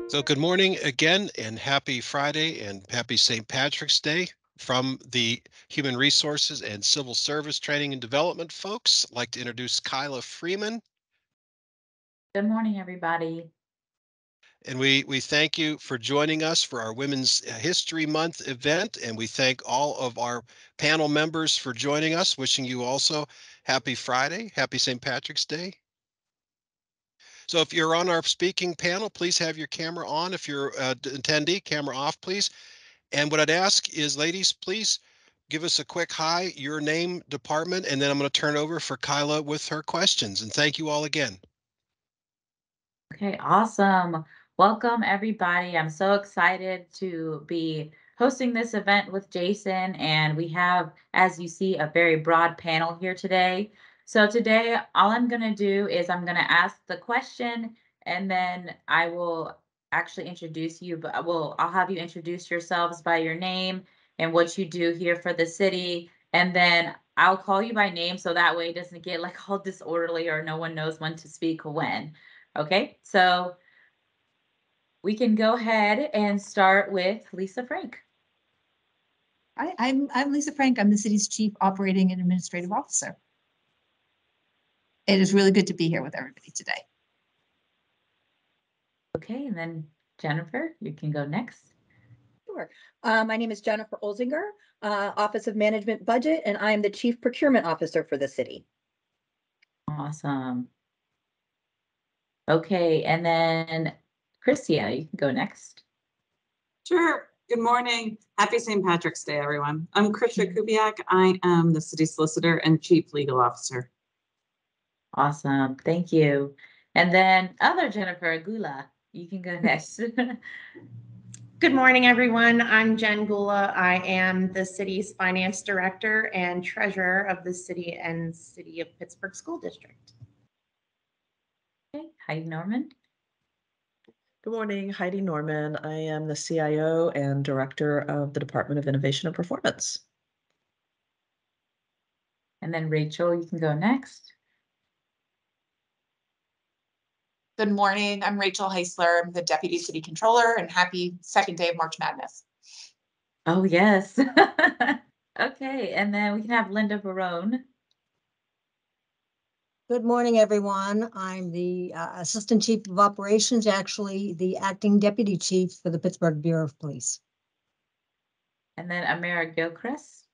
So good morning again and happy Friday and happy St. Patrick's Day from the Human Resources and Civil Service Training and Development folks. I'd like to introduce Kyla Freeman, Good morning, everybody. and we thank you for joining us for our Women's History Month event, and we thank all of our panel members for joining us, wishing you also happy Friday, happy St. Patrick's Day. So if you're on our speaking panel, please have your camera on. If you're an attendee, camera off, please. And what I'd ask is, ladies, please give us a quick hi, your name, department, and then I'm going to turn over for Kyla with her questions. And thank you all again. Okay, awesome. Welcome, everybody. I'm so excited to be hosting this event with Jason. And we have, as you see, a very broad panel here today. So today, all I'm going to do is I'm going to ask the question, and then I will actually introduce you, but I'll have you introduce yourselves by your name and what you do here for the city. And then I'll call you by name so that way it doesn't get like all disorderly or no one knows when to speak when. Okay, so we can go ahead and start with Lisa Frank. Hi, I'm Lisa Frank. I'm the city's Chief Operating and Administrative Officer. It is really good to be here with everybody today. Okay, and then Jennifer, you can go next. Sure. My name is Jennifer Olzinger, Office of Management Budget, and I am the Chief Procurement Officer for the city. Awesome. Okay, and then Christia, you can go next. Sure. Good morning. Happy St. Patrick's Day, everyone. I'm Krisha Kubiak. I am the city solicitor and chief legal officer. Awesome. Thank you. And then other Jennifer Gula, you can go next. Good morning, everyone. I'm Jen Gula. I am the city's finance director and treasurer of the city and City of Pittsburgh School District. Okay, Heidi Norman. Good morning, Heidi Norman. I am the CIO and director of the Department of Innovation and Performance. And then Rachel, you can go next. Good morning. I'm Rachel Heisler. I'm the Deputy City Controller, and happy second day of March Madness. Oh, yes. Okay, and then we can have Linda Barone. Good morning, everyone. I'm the Assistant Chief of Operations, actually the Acting Deputy Chief for the Pittsburgh Bureau of Police. And then Amara Gilchrist.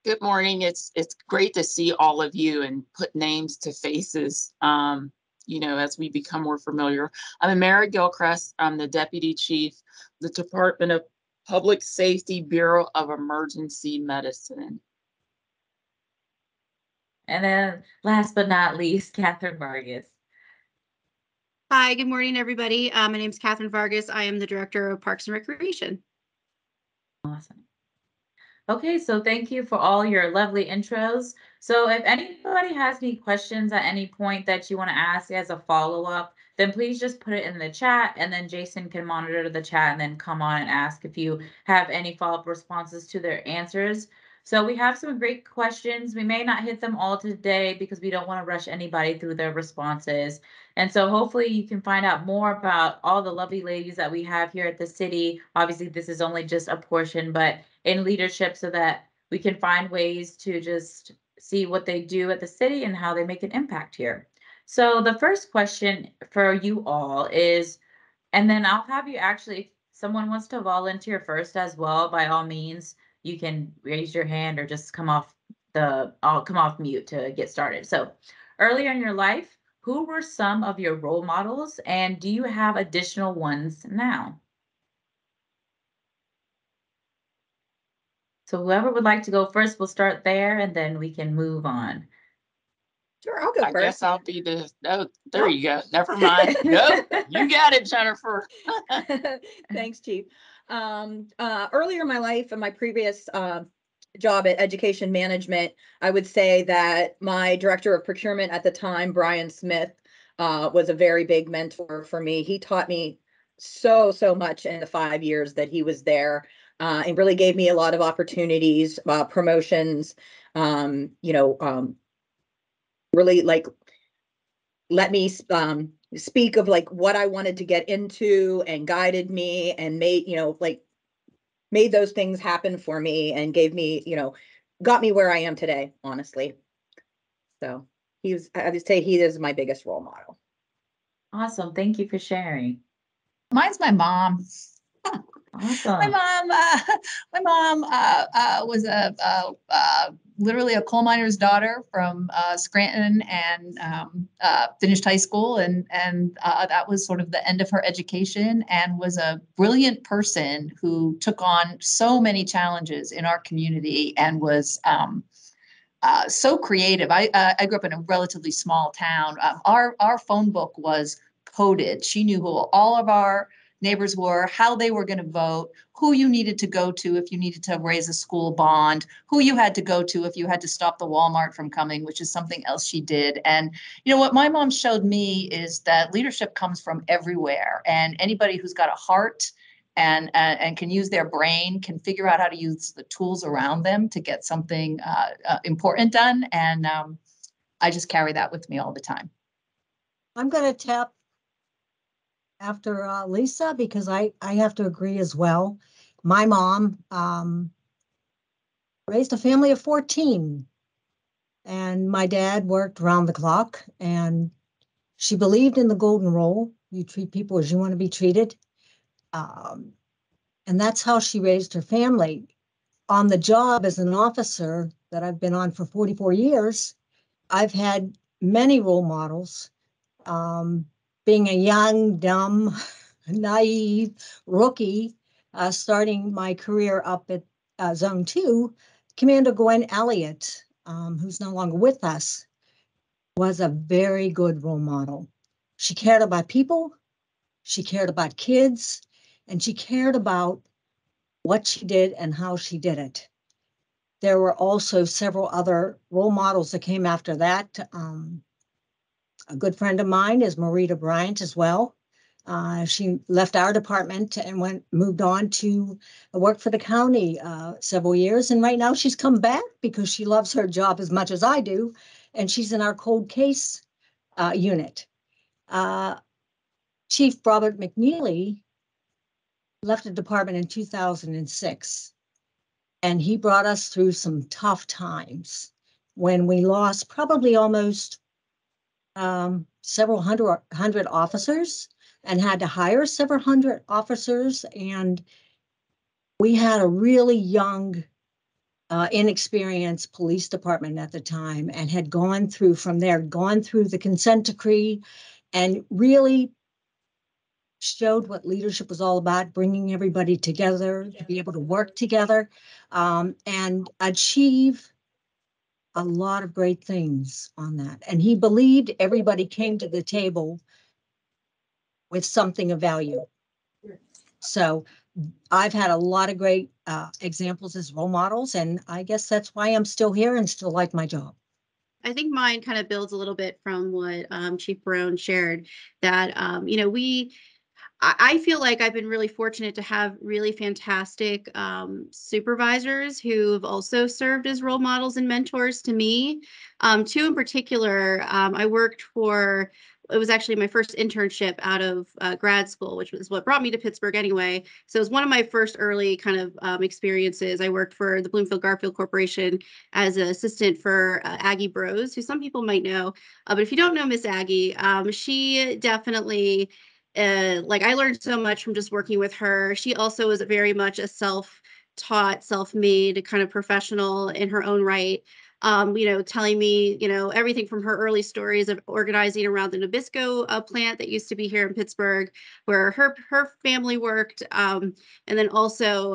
Good morning. It's great to see all of you and put names to faces, as we become more familiar. I'm Amara Gilchrist. I'm the Deputy Chief, the Department of Public Safety, Bureau of Emergency Medicine. And then last but not least, Catherine Vargas. Hi, good morning, everybody. My name is Catherine Vargas. I am the Director of Parks and Recreation. Awesome. Okay, so thank you for all your lovely intros. So if anybody has any questions at any point that you want to ask as a follow-up, then please just put it in the chat, and then Jason can monitor the chat and then come on and ask if you have any follow-up responses to their answers. So we have some great questions. We may not hit them all today because we don't want to rush anybody through their responses. And so hopefully you can find out more about all the lovely ladies that we have here at the city. Obviously, this is only just a portion, but in leadership, so that we can find ways to just see what they do at the city and how they make an impact here. So the first question for you all is, and then I'll have you actually, if someone wants to volunteer first as well, by all means, you can raise your hand or just I'll come off mute to get started. So earlier in your life, who were some of your role models, and do you have additional ones now? So whoever would like to go first, we'll start there and then we can move on. Sure, I'll go first. I guess I'll be there you go. Never mind. Nope, you got it, Jennifer. Thanks, Chief. Earlier in my life and my previous job at Education Management, I would say that my Director of Procurement at the time, Brian Smith, was a very big mentor for me. He taught me so much in the 5 years that he was there. And really gave me a lot of opportunities, promotions, really like let me speak of like what I wanted to get into and guided me and made, like made those things happen for me and gave me, got me where I am today, honestly. So I would say he is my biggest role model. Awesome. Thank you for sharing. Mine's my mom. Awesome. My mom was literally a coal miner's daughter from Scranton, and finished high school, and that was sort of the end of her education, and was a brilliant person who took on so many challenges in our community and was so creative. I grew up in a relatively small town. Our phone book was coded. She knew who all of our neighbors were, how they were going to vote, who you needed to go to if you needed to raise a school bond, who you had to go to if you had to stop the Walmart from coming, which is something else she did. And you know what my mom showed me is that leadership comes from everywhere, and anybody who's got a heart and can use their brain can figure out how to use the tools around them to get something important done. And I just carry that with me all the time. I'm going to tap after Lisa, because I have to agree as well. My mom raised a family of 14, and my dad worked around the clock, and she believed in the golden rule. You treat people as you want to be treated. And that's how she raised her family. On the job as an officer that I've been on for 44 years, I've had many role models. Being a young, dumb, naive rookie, starting my career up at Zone 2, Commander Gwen Elliott, who's no longer with us, was a very good role model. She cared about people, she cared about kids, and she cared about what she did and how she did it. There were also several other role models that came after that. A good friend of mine is Marita Bryant as well. She left our department and moved on to work for the county several years. And right now she's come back because she loves her job as much as I do. And she's in our cold case unit. Chief Robert McNeely left the department in 2006. And he brought us through some tough times when we lost probably almost several hundred officers and had to hire several hundred officers. And we had a really young, inexperienced police department at the time, and had gone through the consent decree, and really showed what leadership was all about, bringing everybody together to be able to work together and achieve a lot of great things on that. And he believed everybody came to the table with something of value. So I've had a lot of great examples as role models, and I guess that's why I'm still here and still like my job. I think mine kind of builds a little bit from what Chief Barone shared, that, I feel like I've been really fortunate to have really fantastic supervisors who've also served as role models and mentors to me. Two in particular, I worked for, it was actually my first internship out of grad school, which was what brought me to Pittsburgh anyway. So it was one of my first early kind of experiences. I worked for the Bloomfield Garfield Corporation as an assistant for Aggie Bros, who some people might know. But if you don't know Miss Aggie, she definitely, like, I learned so much from just working with her. She also was very much a self-taught, self-made kind of professional in her own right. Telling me, everything from her early stories of organizing around the Nabisco plant that used to be here in Pittsburgh, where her family worked. And then also,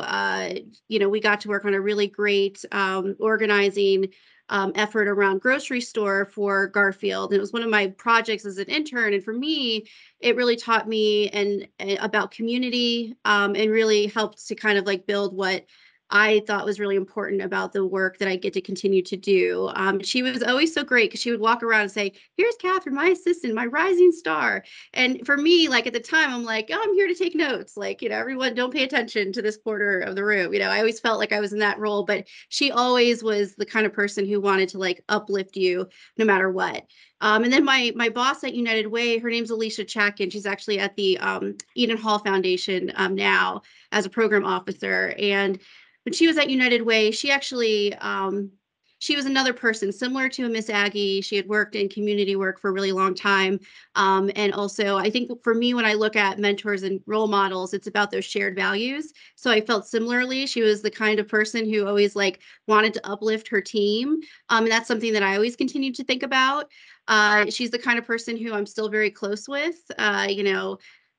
we got to work on a really great organizing effort around grocery store for Garfield. And it was one of my projects as an intern. And for me, it really taught me about community and really helped to kind of like build what I thought was really important about the work that I get to continue to do. She was always so great because she would walk around and say, "Here's Catherine, my assistant, my rising star." And for me, like at the time, I'm like, "Oh, I'm here to take notes." Like, everyone don't pay attention to this corner of the room. I always felt like I was in that role, but she always was the kind of person who wanted to like uplift you no matter what. And then my boss at United Way, her name's Alicia Chackin. She's actually at the Eden Hall Foundation now as a program officer. And when she was at United Way, she actually she was another person similar to Miss Aggie. She had worked in community work for a really long time. And also, I think for me, when I look at mentors and role models, it's about those shared values. So I felt similarly. She was the kind of person who always like wanted to uplift her team. And that's something that I always continue to think about. She's the kind of person who I'm still very close with.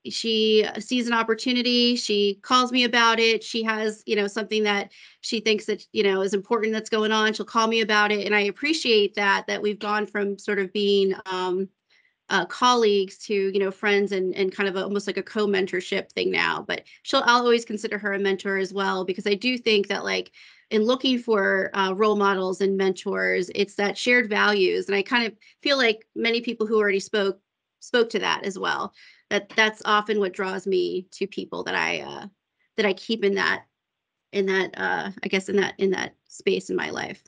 She sees an opportunity, she calls me about it. She has, something that she thinks that, is important that's going on. She'll call me about it. And I appreciate that we've gone from sort of being colleagues to, friends and kind of almost like a co-mentorship thing now. But I'll always consider her a mentor as well, because I do think that like in looking for role models and mentors, it's that shared values. And I kind of feel like many people who already spoke to that as well. That's often what draws me to people that I keep in that I guess in that space in my life.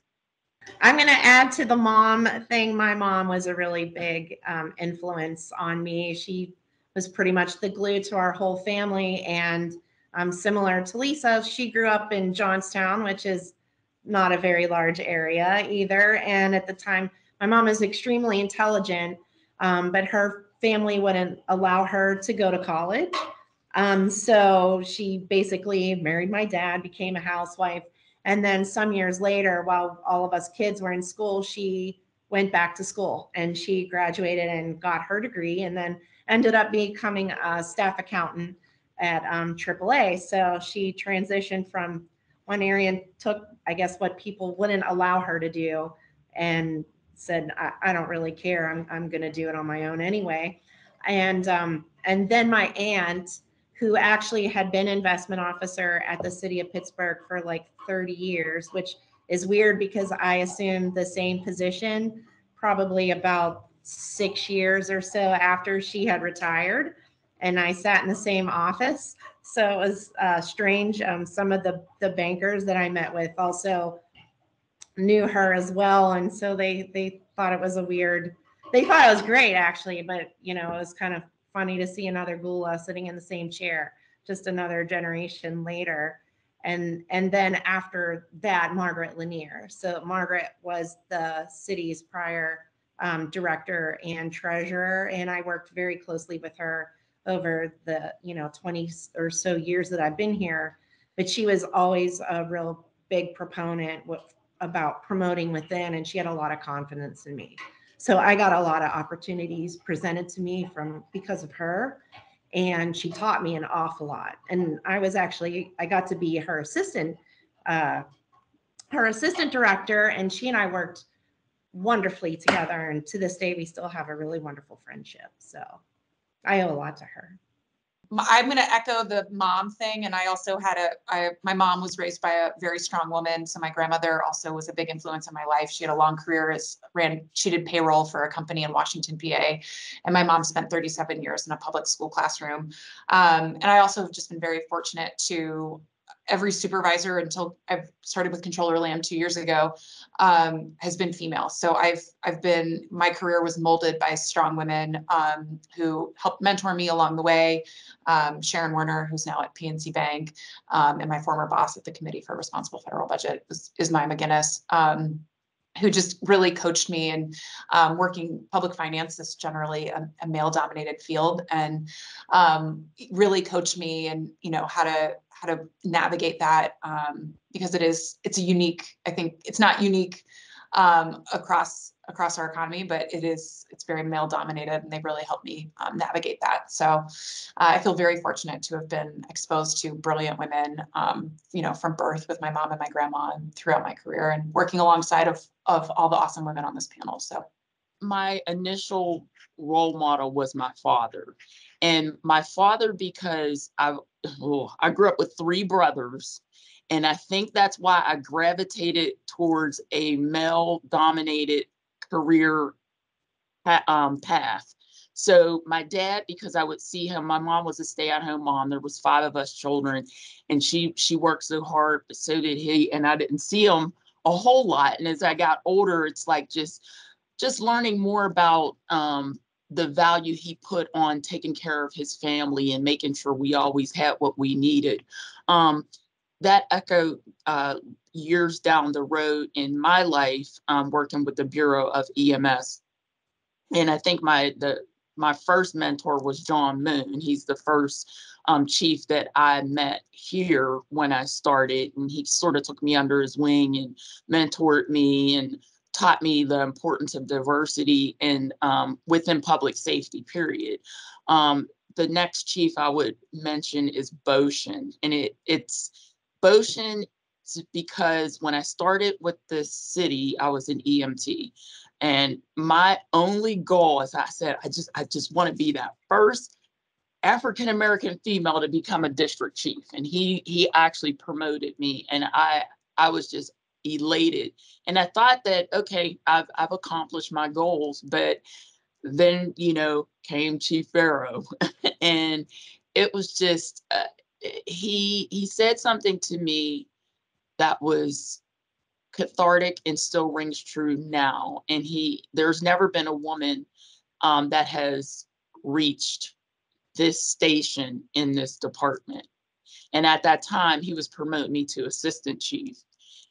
I'm going to add to the mom thing. My mom was a really big influence on me. She was pretty much the glue to our whole family. And similar to Lisa, she grew up in Johnstown, which is not a very large area either. And at the time, my mom is extremely intelligent, but her family wouldn't allow her to go to college. So she basically married my dad, became a housewife. And then some years later, while all of us kids were in school, she went back to school and she graduated and got her degree and then ended up becoming a staff accountant at AAA. So she transitioned from one area and took, I guess, what people wouldn't allow her to do and said, I don't really care. I'm going to do it on my own anyway. And then my aunt, who actually had been investment officer at the city of Pittsburgh for like 30 years, which is weird because I assumed the same position probably about 6 years or so after she had retired. And I sat in the same office. So it was strange. Some of the bankers that I met with also knew her as well. And so they thought it was they thought it was great actually, but it was kind of funny to see another Gula sitting in the same chair, just another generation later. And then after that, Margaret Lanier. So Margaret was the city's prior director and treasurer. And I worked very closely with her over the 20 or so years that I've been here. But she was always a real big proponent about promoting within, and she had a lot of confidence in me. So I got a lot of opportunities presented to me because of her, and she taught me an awful lot. And I got to be her assistant director, and she and I worked wonderfully together. And to this day, we still have a really wonderful friendship. So I owe a lot to her. I'm going to echo the mom thing. And I also my mom was raised by a very strong woman. So my grandmother also was a big influence in my life. She had a long career she did payroll for a company in Washington, PA. And my mom spent 37 years in a public school classroom. And I also have just been very fortunate to every supervisor until I've started with Controller Lamb 2 years ago, has been female. So my career was molded by strong women who helped mentor me along the way. Sharon Werner, who's now at PNC Bank, and my former boss at the Committee for Responsible Federal Budget is Maya McGinnis, who just really coached me in working public finance is generally a male-dominated field, and really coached me in how to navigate that, because it's a unique. I think it's not unique across our economy, but it's very male dominated, and they really helped me navigate that. So I feel very fortunate to have been exposed to brilliant women, from birth with my mom and my grandma and throughout my career, and working alongside of all the awesome women on this panel. So my initial role model was my father. And my father, because I grew up with 3 brothers, And I think that's why I gravitated towards a male dominated career path. So my dad, because I would see him, my mom was a stay-at-home mom. There was 5 of us children, and she worked so hard, but so did he. And I didn't see him a whole lot. And as I got older, it's like just learning more about the value he put on taking care of his family and making sure we always had what we needed. That echoed years down the road in my life, working with the Bureau of EMS. And I think my first mentor was John Moon. He's the first chief that I met here when I started, and he sort of took me under his wing and mentored me and taught me the importance of diversity and within public safety, period. The next chief I would mention is Boshin, and it's Boshin because when I started with the city, I was an EMT. And my only goal, as I said, I just want to be that first African-American female to become a district chief. And he actually promoted me, and I was just elated. And I thought that, okay, I've accomplished my goals, but then, came Chief Farrow and it was just, he said something to me that was cathartic and still rings true now. And there's never been a woman that has reached this station in this department. And at that time, he was promoting me to assistant chief.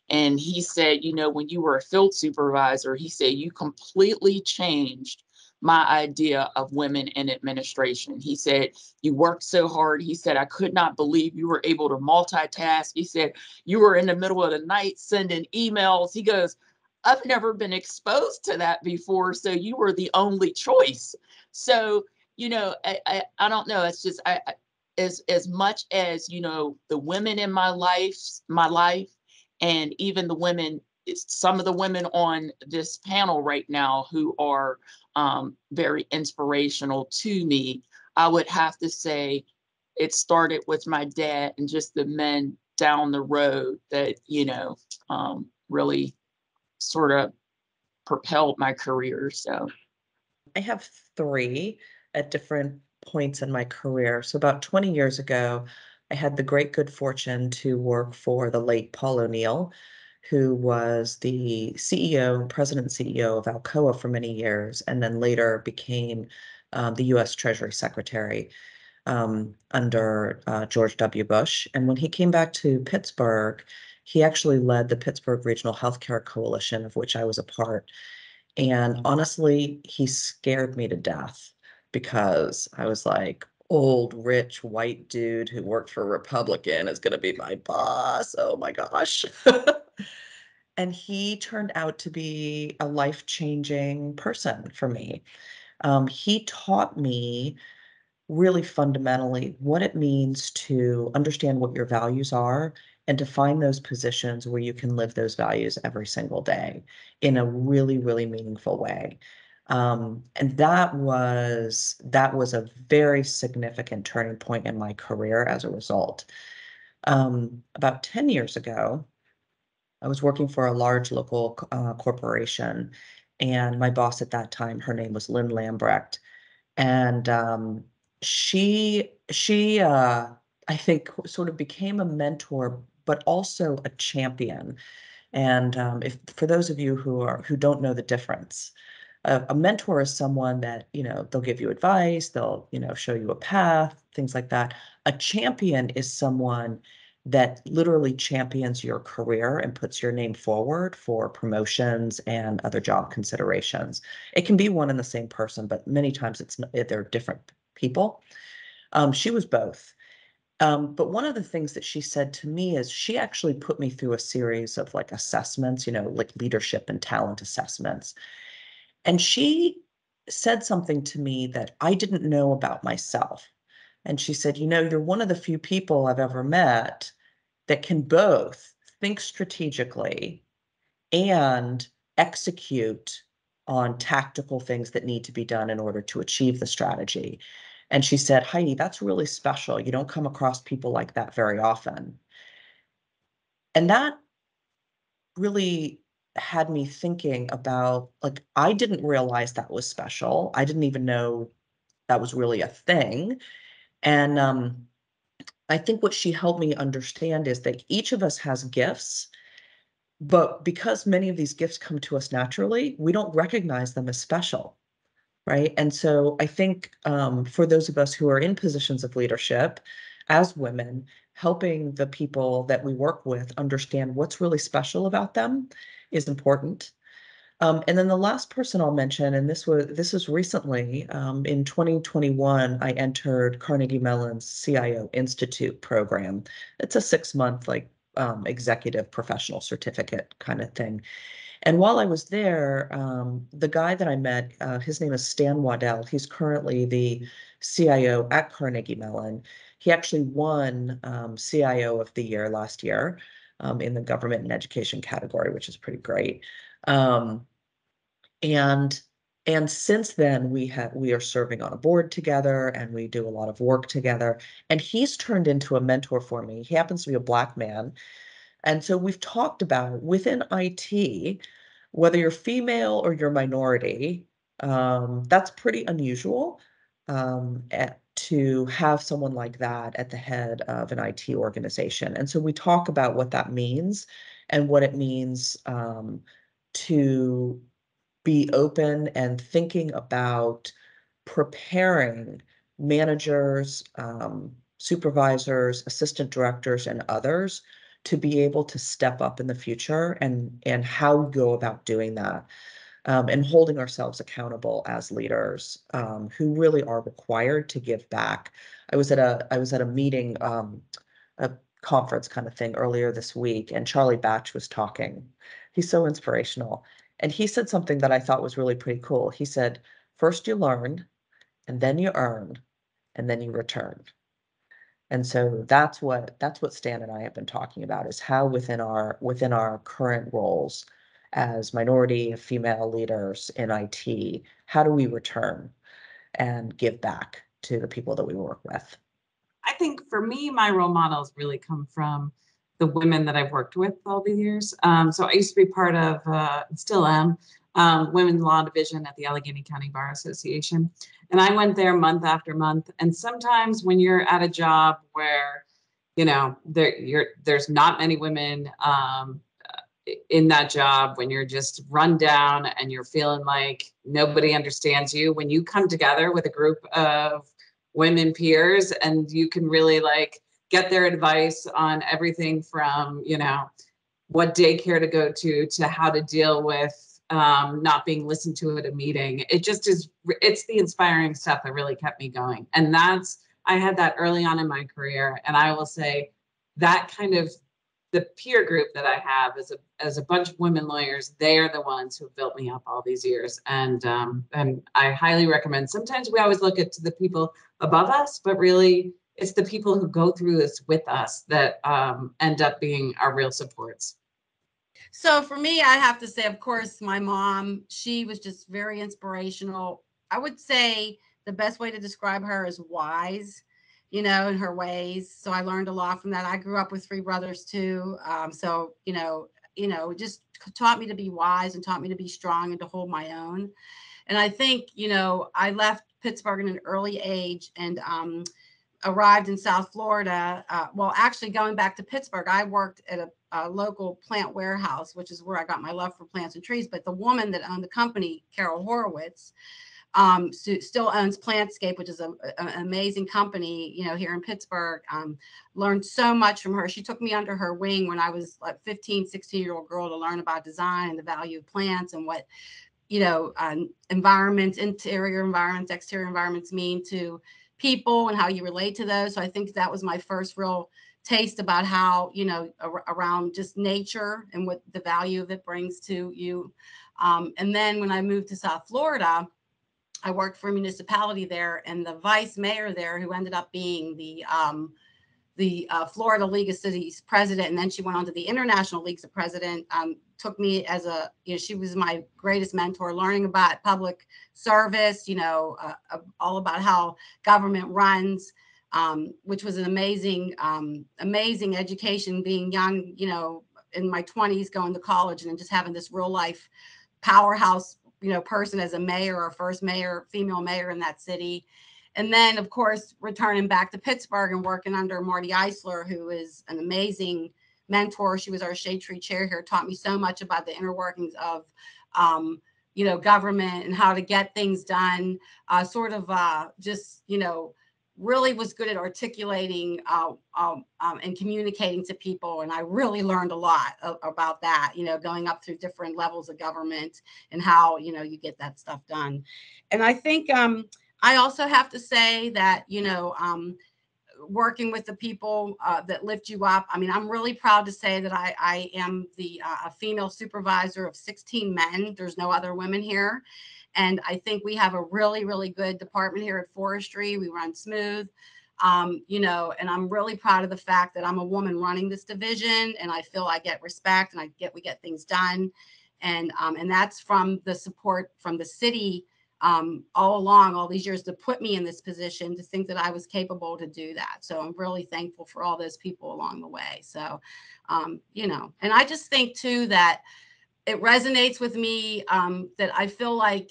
And he said, when you were a field supervisor, he said, you completely changed my idea of women in administration. He said, you worked so hard. He said, I could not believe you were able to multitask. He said, you were in the middle of the night sending emails. He goes, I've never been exposed to that before. So you were the only choice. So, I don't know. It's just, as much as, the women in my life, and even the women, some of the women on this panel right now who are very inspirational to me, I would have to say it started with my dad and just the men down the road that, really sort of propelled my career. So I have 3 at different points in my career. So about 20 years ago, I had the great good fortune to work for the late Paul O'Neill, who was the president and CEO of Alcoa for many years, and then later became the U.S. Treasury Secretary under George W. Bush. And when he came back to Pittsburgh, he actually led the Pittsburgh Regional Healthcare Coalition, of which I was a part. And honestly, he scared me to death because I was like, old, rich, white dude who worked for a Republican is going to be my boss. Oh my gosh. And he turned out to be a life-changing person for me. He taught me really fundamentally what it means to understand what your values are and to find those positions where you can live those values every single day in a really, really meaningful way. And that was a very significant turning point in my career as a result. About 10 years ago, I was working for a large local corporation, and my boss at that time, her name was Lynn Lambrecht, and she I think sort of became a mentor, but also a champion. And if for those of you who don't know the difference, a mentor is someone that, they'll give you advice, they'll, show you a path, things like that. A champion is someone that literally champions your career and puts your name forward for promotions and other job considerations. It can be one and the same person, but many times they're different people. She was both. But one of the things that she said to me is she actually put me through a series of like assessments, like leadership and talent assessments. And she said something to me that I didn't know about myself. And she said, you're one of the few people I've ever met that can both think strategically and execute on tactical things that need to be done in order to achieve the strategy. And she said, Heidi, that's really special. You don't come across people like that very often. And that really had me thinking about, like, I didn't realize that was special. I didn't even know that was really a thing. And I think what she helped me understand is that each of us has gifts, but because many of these gifts come to us naturally, we don't recognize them as special, right? And so I think for those of us who are in positions of leadership as women, helping the people that we work with understand what's really special about them is important. And then the last person I'll mention, and this was recently, in 2021, I entered Carnegie Mellon's CIO Institute program. It's a 6-month executive professional certificate kind of thing. And while I was there, the guy that I met, his name is Stan Waddell. He's currently the CIO at Carnegie Mellon. He actually won CIO of the Year last year in the government and education category, which is pretty great. And since then we are serving on a board together, and we do a lot of work together. And he's turned into a mentor for me. He happens to be a Black man. And so we've talked about within IT, whether you're female or you're minority, that's pretty unusual to have someone like that at the head of an IT organization. And so we talk about what that means and what it means to be open and thinking about preparing managers, supervisors, assistant directors, and others to be able to step up in the future, and how we go about doing that, and holding ourselves accountable as leaders who really are required to give back. I was at a meeting, a conference kind of thing earlier this week, and Charlie Batch was talking. He's so inspirational. And he said something that I thought was really pretty cool. He said, first you learn, and then you earn, and then you return. And so that's what Stan and I have been talking about, is how within our current roles as minority female leaders in IT, how do we return and give back to the people that we work with? I think for me, my role models really come from the women that I've worked with all the years. So I used to be part of, still am, Women's Law Division at the Allegheny County Bar Association. And I went there month after month. And sometimes when you're at a job where, there's not many women in that job, when you're just run down and you're feeling like nobody understands you, when you come together with a group of women peers and you can really get their advice on everything from, what daycare to go to how to deal with not being listened to at a meeting. It's the inspiring stuff that really kept me going. And I had that early on in my career. And I will say that kind of the peer group that I have as a bunch of women lawyers, they are the ones who built me up all these years. And I highly recommend. Sometimes we always look at the people above us, but really it's the people who go through this with us that end up being our real supports. So for me, I have to say, of course, my mom, she was just very inspirational. I would say the best way to describe her is wise, in her ways. So I learned a lot from that. I grew up with 3 brothers too. So, just taught me to be wise and taught me to be strong and to hold my own. And I think, I left Pittsburgh at an early age and arrived in South Florida. Well, actually going back to Pittsburgh, I worked at a local plant warehouse, which is where I got my love for plants and trees. But the woman that owned the company, Carol Horowitz, still owns Plantscape, which is an amazing company, here in Pittsburgh. Learned so much from her. She took me under her wing when I was like 15, 16-year-old girl to learn about design and the value of plants and what, environments, interior environments, exterior environments mean to people and how you relate to those. So I think that was my first real taste about how, around just nature and what the value of it brings to you. And then when I moved to South Florida, I worked for a municipality there, and the vice mayor there, who ended up being the Florida League of Cities president, and then she went on to the International Leagues of President, took me as she was my greatest mentor, learning about public service, all about how government runs. which was an amazing education, being young, you know, in my 20s, going to college, and then just having this real life powerhouse, you know, person as a mayor, our first mayor, female mayor in that city. And then, of course, returning back to Pittsburgh and working under Marty Eisler, who is an amazing mentor. She was our shade tree chair here, taught me so much about the inner workings of, you know, government and how to get things done. Just, you know, really was good at articulating and communicating to people. And I really learned a lot about that, you know, going up through different levels of government and how, you know, you get that stuff done. And I think I also have to say that, you know, working with the people that lift you up. I mean, I'm really proud to say that I am the a female supervisor of 16 men. There's no other women here. And I think we have a really, really good department here at Forestry. We run smooth, you know, and I'm really proud of the fact that I'm a woman running this division, and I feel I get respect and we get things done. And that's from the support from the city all along, all these years, to put me in this position, to think that I was capable to do that. So I'm really thankful for all those people along the way. So, you know, and I just think too that it resonates with me that I feel like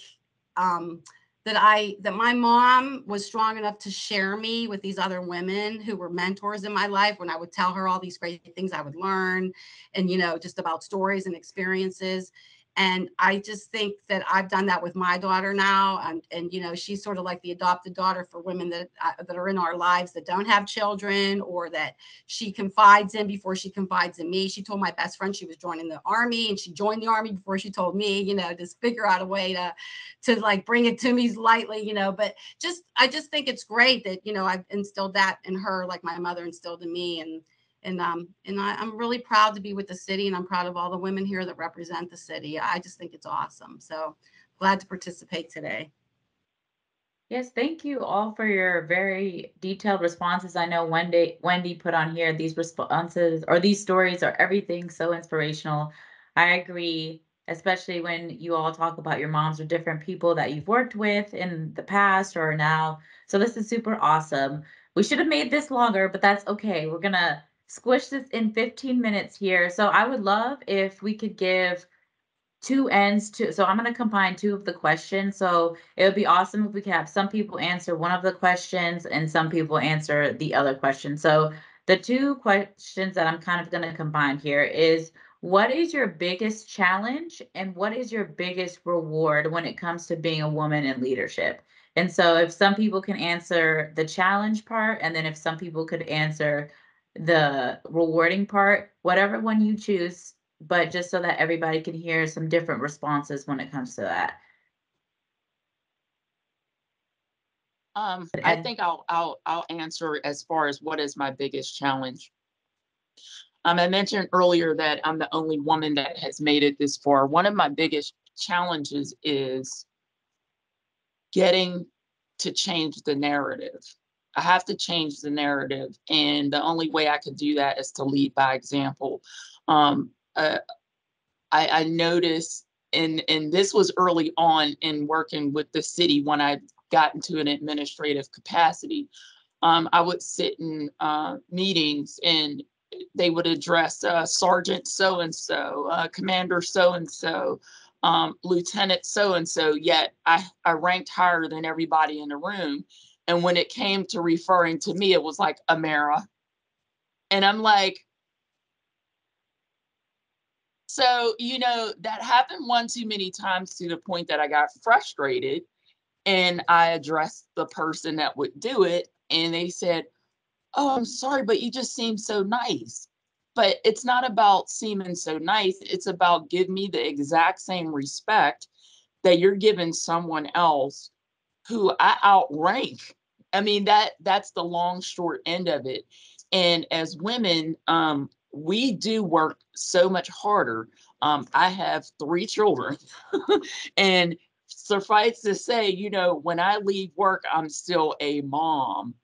that my mom was strong enough to share me with these other women who were mentors in my life, when I would tell her all these great things I would learn, and, you know, just about stories and experiences. And I just think that I've done that with my daughter now. And you know, she's sort of like the adopted daughter for women that are in our lives that don't have children, or that she confides in before she confides in me. She told my best friend she was joining the Army, and she joined the Army before she told me, you know, just figure out a way to like bring it to me lightly, you know. But I just think it's great that, you know, I've instilled that in her, like my mother instilled in me. And I'm really proud to be with the city, and I'm proud of all the women here that represent the city. I just think it's awesome. So glad to participate today. Yes, thank you all for your very detailed responses. I know Wendy put on here these responses, or these stories are everything so inspirational. I agree, especially when you all talk about your moms or different people that you've worked with in the past or now. So this is super awesome. We should have made this longer, but that's okay. We're gonna squish this in 15 minutes here. So I would love if we could give two ends to, so I'm going to combine two of the questions. So it would be awesome if we could have some people answer one of the questions and some people answer the other question. So the two questions that I'm kind of going to combine here is, what is your biggest challenge and what is your biggest reward when it comes to being a woman in leadership? And so if some people can answer the challenge part, and then if some people could answer the rewarding part, whatever one you choose, but just so that everybody can hear some different responses when it comes to that. I think I'll answer as far as what is my biggest challenge. I mentioned earlier that I'm the only woman that has made it this far. One of my biggest challenges is getting to change the narrative. I have to change the narrative, and the only way I could do that is to lead by example. I noticed, and this was early on in working with the city when I got into an administrative capacity. I would sit in meetings, and they would address Sergeant so-and-so, Commander so-and-so, Lieutenant so-and-so, yet I ranked higher than everybody in the room. And when it came to referring to me, it was like Amara. And I'm like, so, you know, that happened one too many times, to the point that I got frustrated, and I addressed the person that would do it. And they said, "Oh, I'm sorry, but you just seem so nice." But it's not about seeming so nice. It's about give me the exact same respect that you're giving someone else who I outrank. I mean, that's the long short end of it. And as women, we do work so much harder. I have 3 children, and suffice to say, you know, when I leave work, I'm still a mom.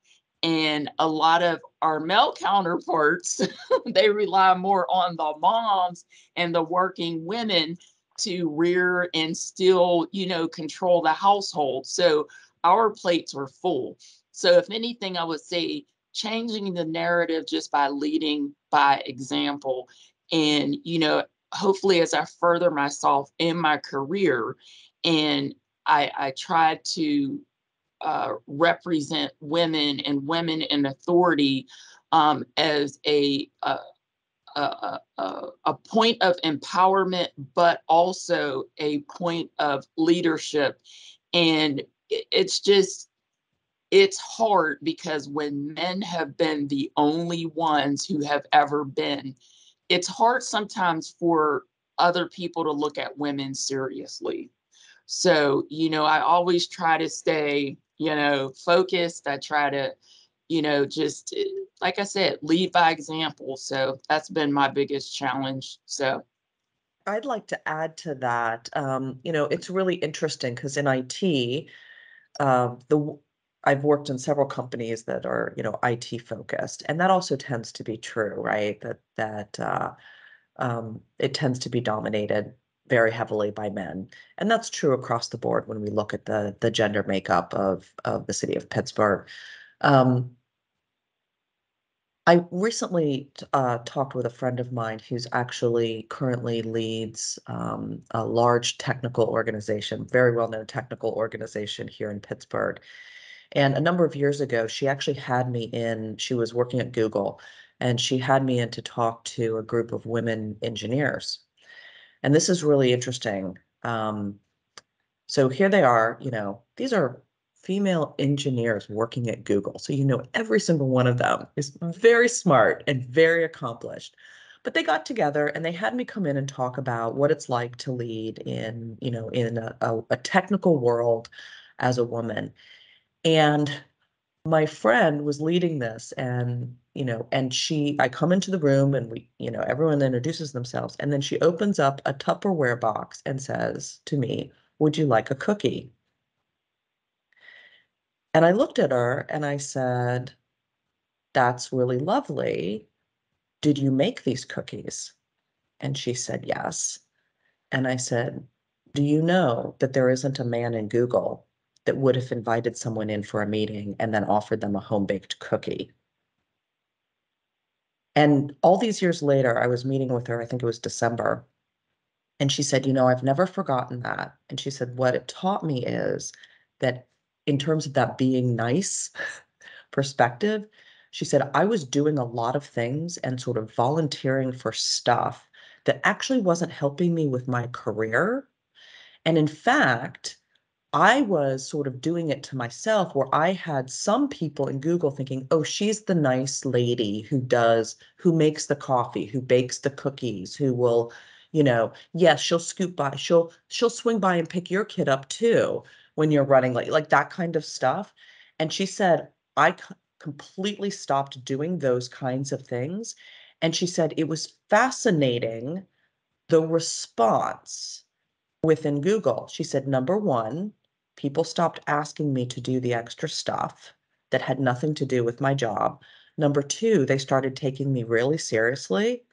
And a lot of our male counterparts, they rely more on the moms and the working women to rear and still, you know, control the household. So our plates are full. So if anything, I would say changing the narrative just by leading by example. And, hopefully as I further myself in my career and I try to represent women and women in authority as a point of empowerment, but also a point of leadership. And it's hard because when men have been the only ones who have ever been, it's hard sometimes for other people to look at women seriously. So, I always try to stay, focused. I try to, just like I said, lead by example. So that's been my biggest challenge. So I'd like to add to that. It's really interesting because in IT, I've worked in several companies that are, IT focused, and that also tends to be true, right? That it tends to be dominated very heavily by men, and that's true across the board when we look at the gender makeup of the city of Pittsburgh. Um, I recently talked with a friend of mine who's actually currently leads a large technical organization, very well-known technical organization here in Pittsburgh. And a number of years ago, she actually had me in, she was working at Google, and she had me in to talk to a group of women engineers. And this is really interesting. So here they are, these are female engineers working at Google. So, every single one of them is very smart and very accomplished. But they got together and they had me come in and talk about what it's like to lead in a technical world as a woman. And my friend was leading this and I come into the room and everyone introduces themselves and then she opens up a Tupperware box and says to me, "Would you like a cookie?" And I looked at her and I said, "That's really lovely. Did you make these cookies?" And she said, "Yes." And I said, "Do you know that there isn't a man in Google that would have invited someone in for a meeting and then offered them a home-baked cookie?" And all these years later, I was meeting with her, I think it was December, and she said, "I've never forgotten that." And she said, "What it taught me is that in terms of that being nice perspective," she said, "I was doing a lot of things and sort of volunteering for stuff that actually wasn't helping me with my career. And in fact, I was sort of doing it to myself where I had some people in Google thinking, oh, she's the nice lady who makes the coffee, who bakes the cookies, who will, yes, she'll scoot by, she'll swing by and pick your kid up too when you're running late, like that kind of stuff." And she said, I completely stopped doing those kinds of things. And she said, it was fascinating the response within Google. She said, number one, people stopped asking me to do the extra stuff that had nothing to do with my job. Number two, they started taking me really seriously.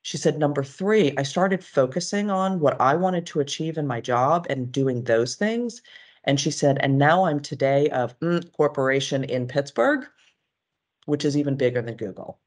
She said, number three, I started focusing on what I wanted to achieve in my job and doing those things. And she said, and now I'm today of corporation in Pittsburgh, which is even bigger than Google.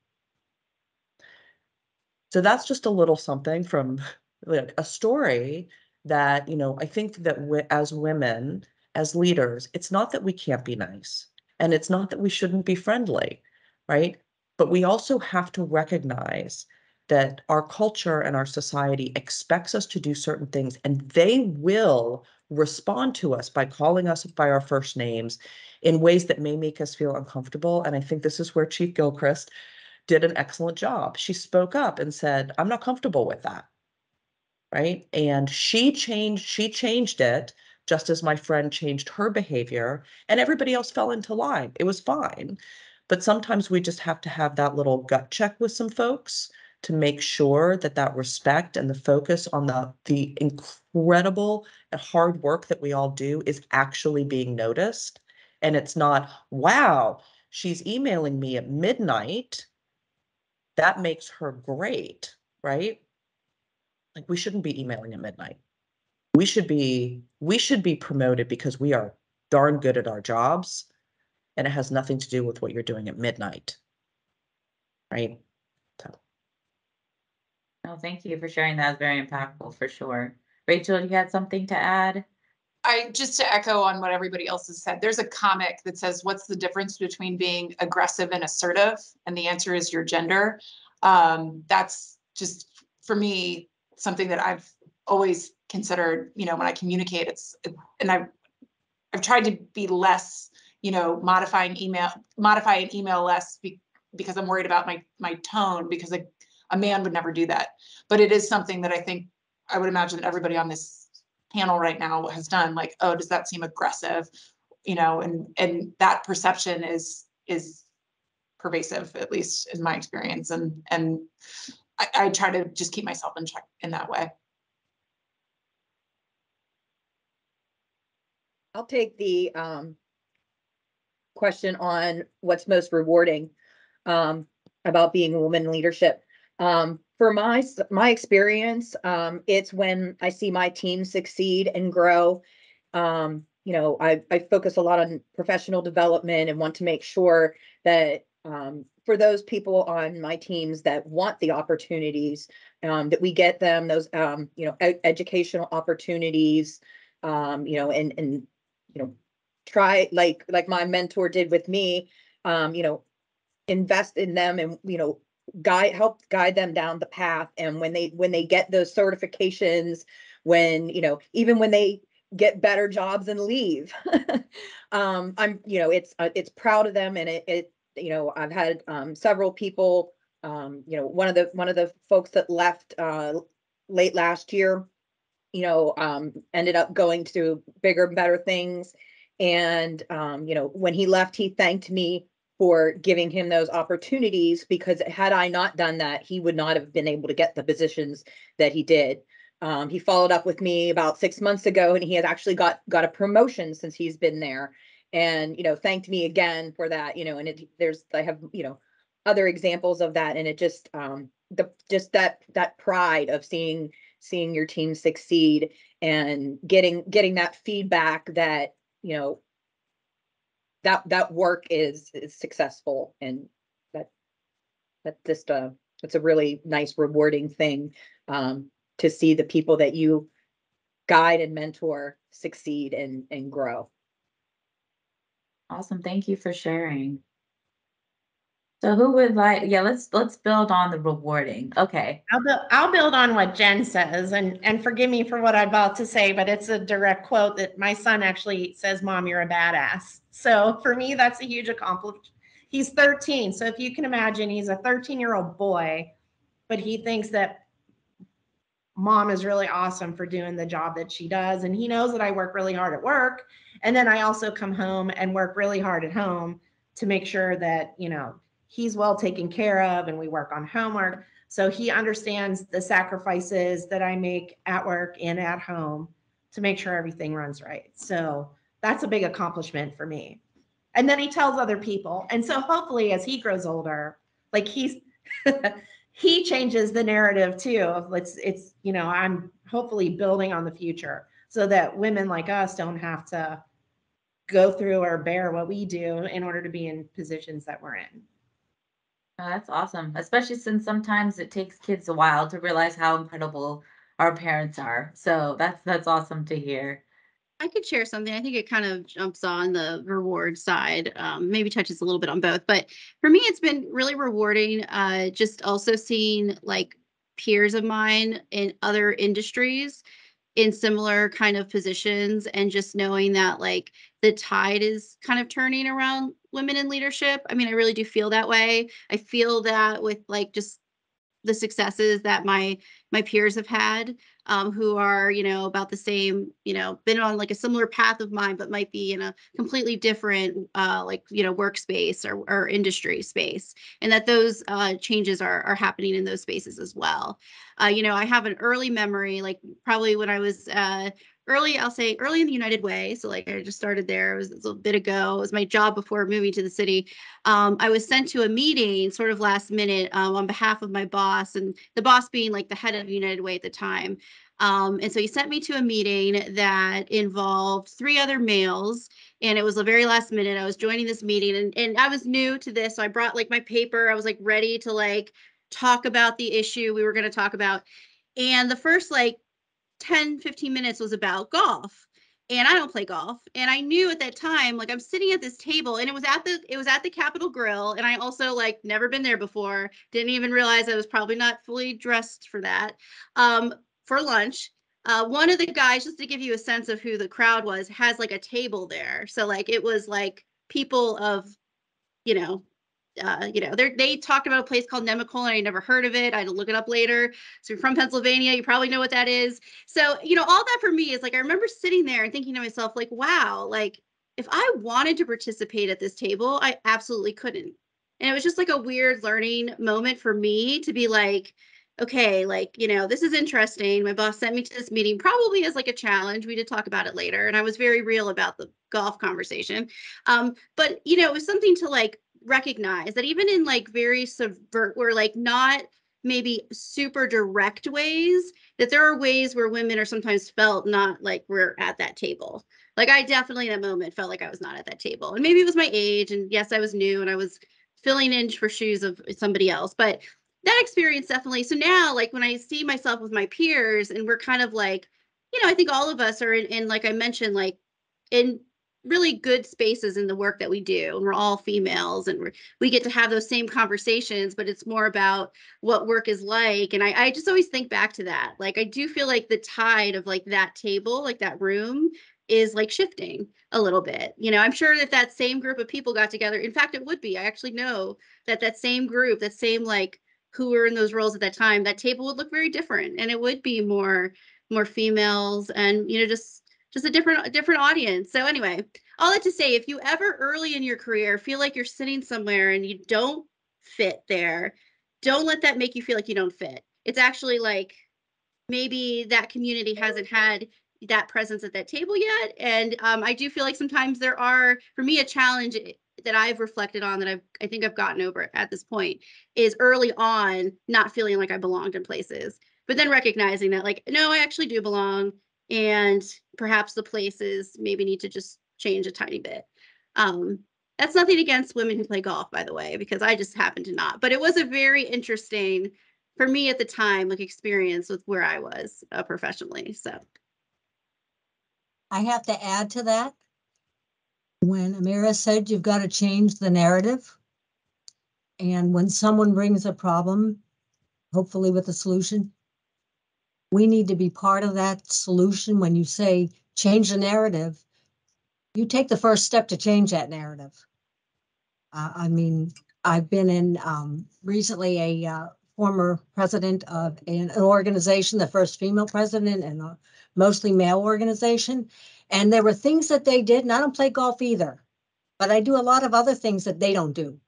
So that's just a little something from like a story that, I think that as women, as leaders, it's not that we can't be nice and it's not that we shouldn't be friendly, right? But we also have to recognize that our culture and our society expects us to do certain things and they will respond to us by calling us by our first names in ways that may make us feel uncomfortable. And I think this is where Chief Gilchrist did an excellent job. She spoke up and said, "I'm not comfortable with that." Right? And she changed it just as my friend changed her behavior and everybody else fell into line. It was fine. But sometimes we just have to have that little gut check with some folks to make sure that that respect and the focus on the incredible and hard work that we all do is actually being noticed. And it's not, wow, she's emailing me at midnight. That makes her great, right? Like we shouldn't be emailing at midnight. We should be promoted because we are darn good at our jobs and it has nothing to do with what you're doing at midnight. Right? So. No, thank you for sharing. That was very impactful for sure. Rachel, you had something to add? Just to echo on what everybody else has said, there's a comic that says, what's the difference between being aggressive and assertive? And the answer is your gender. That's just, for me, something that I've always considered, when I communicate, and I've tried to be less, modify an email less because I'm worried about my tone, because a man would never do that. But it is something that I would imagine that everybody on this panel right now has done, like, oh, does that seem aggressive? And that perception is pervasive, at least in my experience. And I try to just keep myself in check in that way. I'll take the question on what's most rewarding about being a woman in leadership. For my experience, it's when I see my team succeed and grow. I focus a lot on professional development and want to make sure that for those people on my teams that want the opportunities, that we get them those educational opportunities, and try like my mentor did with me, invest in them and help guide them down the path. And when they get those certifications, even when they get better jobs and leave, it's proud of them. And I've had several people, one of the folks that left late last year, ended up going to bigger and better things. And when he left, he thanked me for giving him those opportunities, because had I not done that, he would not have been able to get the positions that he did. He followed up with me about 6 months ago, and he has actually got a promotion since he's been there, and thanked me again for that. And I have other examples of that, and it just that pride of seeing your team succeed and getting that feedback that that work is successful, and that just it's a really nice, rewarding thing to see the people that you guide and mentor succeed and grow. Awesome. Thank you for sharing. So who would let's build on the rewarding. Okay. I'll build on what Jen says, and forgive me for what I'm about to say, but it's a direct quote that my son actually says, "Mom, you're a badass." So for me, that's a huge accomplishment. He's 13. So if you can imagine, he's a 13-year-old boy, but he thinks that Mom is really awesome for doing the job that she does. And he knows that I work really hard at work. And then I also come home and work really hard at home to make sure that, he's well taken care of, and we work on homework. So he understands the sacrifices that I make at work and at home to make sure everything runs right. So that's a big accomplishment for me. And then he tells other people. And so hopefully as he grows older, like he changes the narrative too. I'm hopefully building on the future so that women like us don't have to go through or bear what we do in order to be in positions that we're in. Oh, that's awesome, especially since sometimes it takes kids a while to realize how incredible our parents are. So that's awesome to hear. I could share something. I think it kind of jumps on the reward side, maybe touches a little bit on both. But for me, it's been really rewarding, just also seeing like peers of mine in other industries in similar kind of positions, and just knowing that like the tide is kind of turning around women in leadership. I mean, I really do feel that way. I feel that with like just the successes that my peers have had, who are about the same, been on like a similar path of mine, but might be in a completely different workspace or industry space, and that those changes are happening in those spaces as well. I have an early memory, like probably when I was I'll say early in the United Way. So like I just started there. It was a bit ago. It was my job before moving to the city. I was sent to a meeting sort of last minute on behalf of my boss, and the boss being like the head of United Way at the time. And so he sent me to a meeting that involved 3 other males, and it was the very last minute. I was joining this meeting, and I was new to this. So I brought like my paper. I was like ready to like talk about the issue we were going to talk about. And the first like 10-15 minutes was about golf, and I don't play golf. And I knew at that time, like I'm sitting at this table, and it was at the Capitol Grill, and I also like never been there before, didn't even realize I was probably not fully dressed for that, for lunch. One of the guys, just to give you a sense of who the crowd was, has like a table there. So like it was like people of, you know, they talked about a place called Nemacolin. I never heard of it. I had to look it up later. So you're from Pennsylvania, you probably know what that is. So, all that for me is like, I remember sitting there and thinking to myself, like, wow, like if I wanted to participate at this table, I absolutely couldn't. And it was just like a weird learning moment for me to be like, okay, like, this is interesting. My boss sent me to this meeting probably as like a challenge. We did talk about it later. And I was very real about the golf conversation. But, it was something to like recognize that even in like very subvert or like not maybe super direct ways, that there are ways where women are sometimes felt not like we're at that table. Like I definitely in that moment felt like I was not at that table. And maybe it was my age, and yes, I was new and I was filling in for shoes of somebody else. But that experience definitely. So now, like when I see myself with my peers and we're kind of like, I think all of us are in like I mentioned, like in really good spaces in the work that we do. And we're all females, and we get to have those same conversations, but it's more about what work is like. And I just always think back to that. Like, I do feel like the tide of like that table, like that room is like shifting a little bit. I'm sure if that same group of people got together, in fact, it would be, I actually know that same group, that same like who were in those roles at that time, that table would look very different, and it would be more females, and just a different audience. So anyway, all that to say, if you ever early in your career feel like you're sitting somewhere and you don't fit there, don't let that make you feel like you don't fit. It's actually like maybe that community hasn't had that presence at that table yet. And I do feel like sometimes there are, for me, a challenge that I've reflected on that I think I've gotten over at this point is early on not feeling like I belonged in places, but then recognizing that like, no, I actually do belong, and perhaps the places maybe need to just change a tiny bit. That's nothing against women who play golf, by the way, because I just happen to not. But it was a very interesting, for me at the time, like experience with where I was professionally. So I have to add to that. When Amira said you've got to change the narrative, and when someone brings a problem, hopefully with a solution, we need to be part of that solution. When you say change the narrative, you take the first step to change that narrative. I mean, I've been in recently a former president of an organization, the first female president in a mostly male organization. And there were things that they did, and I don't play golf either, but I do a lot of other things that they don't do.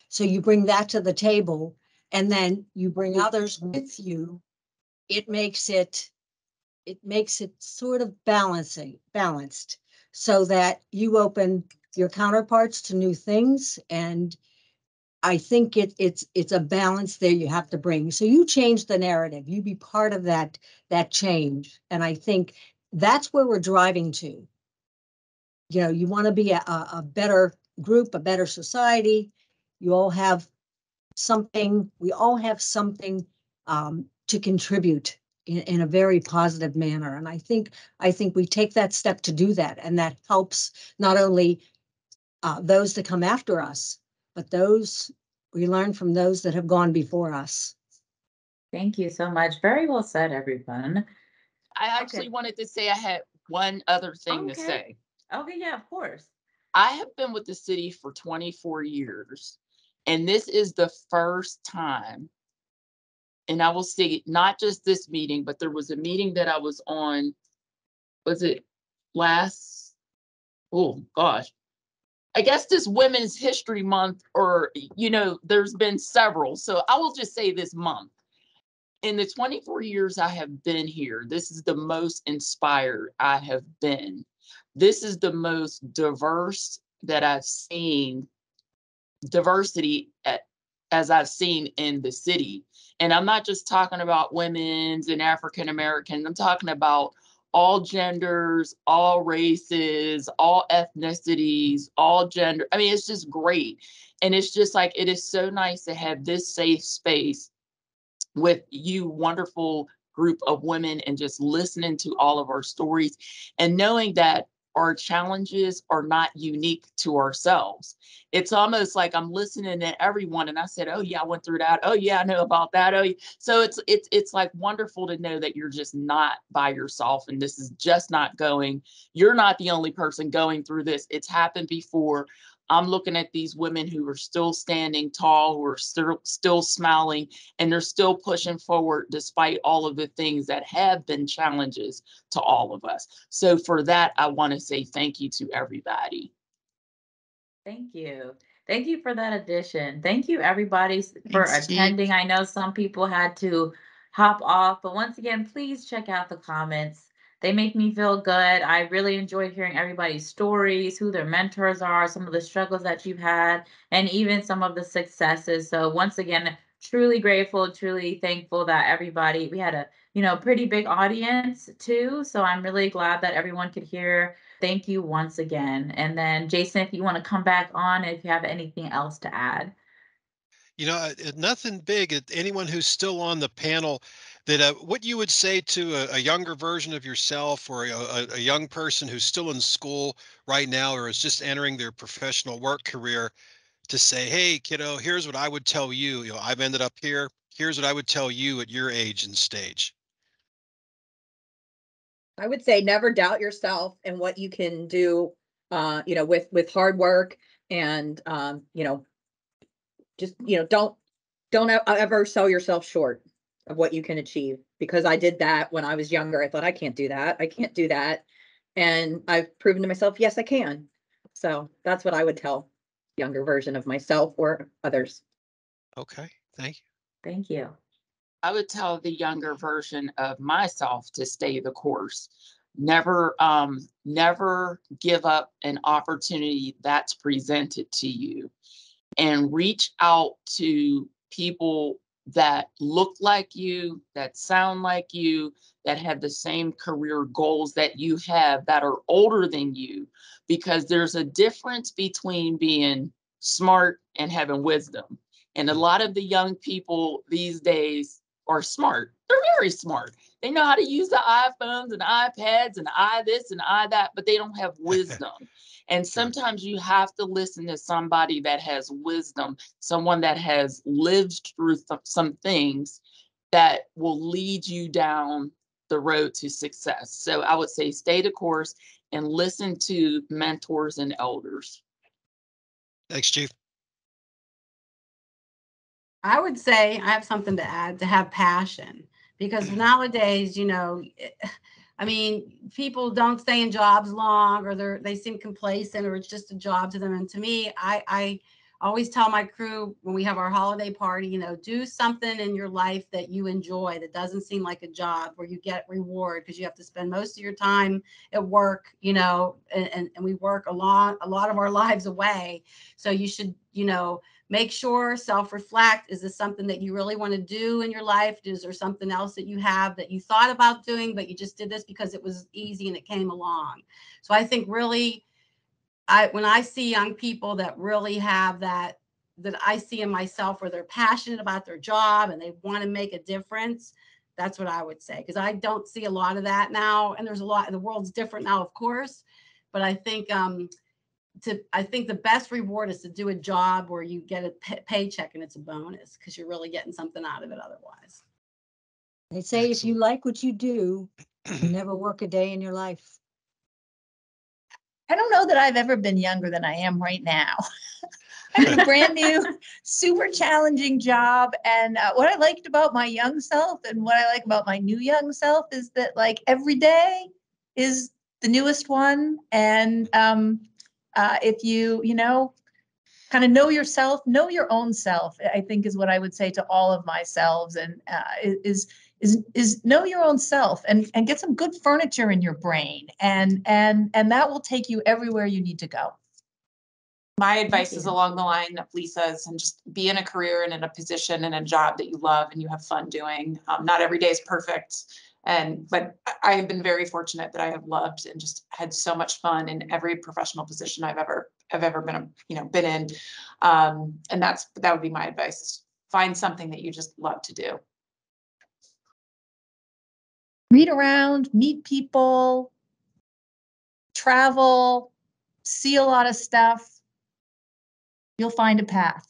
So you bring that to the table, and then you bring others with you. It makes it sort of balanced, so that you open your counterparts to new things. And I think it's a balance there you have to bring. So you change the narrative, you be part of that change. And I think that's where we're driving to. You want to be a better group, a better society. You all have something, we all have something to contribute in a very positive manner. And I think we take that step to do that. And that helps not only those that come after us, but those we learn from those that have gone before us. Thank you so much. Very well said, everyone. I actually wanted to say I had one other thing to say. Okay, yeah, of course. I have been with the city for 24 years, and this is the first time, and I will say not just this meeting, but there was a meeting that I was on, was it last, oh gosh, I guess this Women's History Month, or, there's been several. So I will just say this month. In the 24 years I have been here, this is the most inspired I have been. This is the most diverse that I've seen, diversity as I've seen in the city. And I'm not just talking about women's and African Americans. I'm talking about all genders, all races, all ethnicities, all gender. I mean, it's just great. And it's just like, it is so nice to have this safe space with you wonderful group of women and just listening to all of our stories and knowing that our challenges are not unique to ourselves. It's almost like I'm listening to everyone and I said, oh yeah, I went through that. Oh yeah, I know about that. Oh, yeah. So it's like wonderful to know that you're just not by yourself and this is just not going, you're not the only person going through this. It's happened before. I'm looking at these women who are still standing tall, who are still smiling, and they're still pushing forward despite all of the things that have been challenges to all of us. So for that, I want to say thank you to everybody. Thank you. Thank you for that addition. Thank you, everybody, for Thanks, Chief. attending. I know some people had to hop off, but once again, please check out the comments. They make me feel good. I really enjoy hearing everybody's stories, who their mentors are, some of the struggles that you've had, and even some of the successes. So once again, truly grateful, truly thankful that everybody, we had a, pretty big audience too. So I'm really glad that everyone could hear. Thank you once again. And then Jason, if you want to come back on, if you have anything else to add. Nothing big. Anyone who's still on the panel, that what you would say to a younger version of yourself or a young person who's still in school right now or is just entering their professional work career to say, hey, kiddo, here's what I would tell you. I've ended up here. Here's what I would tell you at your age and stage. I would say never doubt yourself and what you can do, with hard work and, just, don't ever sell yourself short of what you can achieve, because I did that when I was younger. I thought, I can't do that. I can't do that. And I've proven to myself, yes, I can. So that's what I would tell younger version of myself or others. Okay. Thank you. Thank you. I would tell the younger version of myself to stay the course. Never give up an opportunity that's presented to you, and reach out to people that look like you, that sound like you, that have the same career goals that you have, that are older than you, because there's a difference between being smart and having wisdom. And a lot of the young people these days are smart. They're very smart. They know how to use the iPhones and iPads and this and that, but they don't have wisdom. And sometimes you have to listen to somebody that has wisdom, someone that has lived through some things that will lead you down the road to success. So I would say stay the course and listen to mentors and elders. Thanks, Chief. I would say I have something to add, to have passion, because nowadays, I mean, people don't stay in jobs long, or they seem complacent, or it's just a job to them. And to me, I always tell my crew when we have our holiday party, do something in your life that you enjoy, that doesn't seem like a job, where you get reward, because you have to spend most of your time at work, and we work a lot of our lives away. So you should, make sure, self-reflect. Is this something that you really want to do in your life? Is there something else that you have that you thought about doing, but you just did this because it was easy and it came along? So I think really, when I see young people that really have that I see in myself, where they're passionate about their job and they want to make a difference, that's what I would say. Because I don't see a lot of that now. And there's a lot, the world's different now, of course. But I think, I think the best reward is to do a job where you get a paycheck and it's a bonus, because you're really getting something out of it otherwise. They say if you like what you do, you never work a day in your life. I don't know that I've ever been younger than I am right now. I'm in a brand new, super challenging job. And what I liked about my young self and what I like about my new young self is that, like, every day is the newest one. And if you kind of know yourself, know your own self, I think is what I would say to all of my selves. And is know your own self and get some good furniture in your brain. And that will take you everywhere you need to go. My advice is along the line of Lisa's, and just be in a career and in a position and a job that you love and you have fun doing. Not every day is perfect. But I have been very fortunate that I have loved and just had so much fun in every professional position I've ever been in. And that would be my advice, is find something that you just love to do. Read around, meet people, travel, see a lot of stuff. You'll find a path.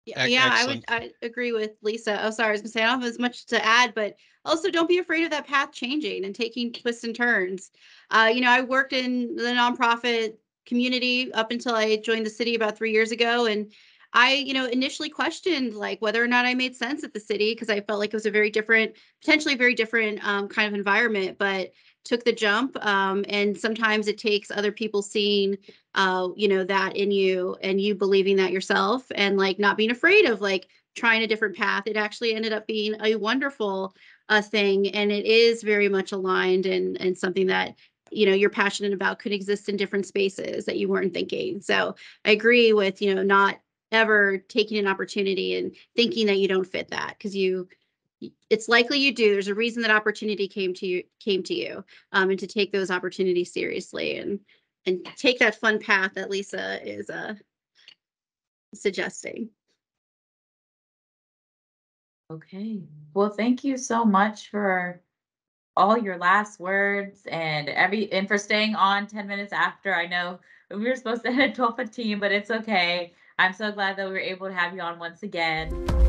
Yeah, Excellent. I agree with Lisa. Oh, sorry, I was gonna say I don't have as much to add, but also don't be afraid of that path changing and taking twists and turns. I worked in the nonprofit community up until I joined the city about 3 years ago, and I, initially questioned like whether or not I made sense at the city because I felt like it was a very different, potentially very different kind of environment, but took the jump. And sometimes it takes other people seeing that in you and you believing that yourself and like not being afraid of like trying a different path. It actually ended up being a wonderful thing. And it is very much aligned and something that, you're passionate about could exist in different spaces that you weren't thinking. So I agree with, not ever taking an opportunity and thinking that you don't fit that because it's likely you do. There's a reason that opportunity came to you and to take those opportunities seriously and take that fun path that Lisa is suggesting. Okay. Well, thank you so much for all your last words and for staying on 10 minutes after. I know we were supposed to head 12:15, but it's okay. I'm so glad that we were able to have you on once again.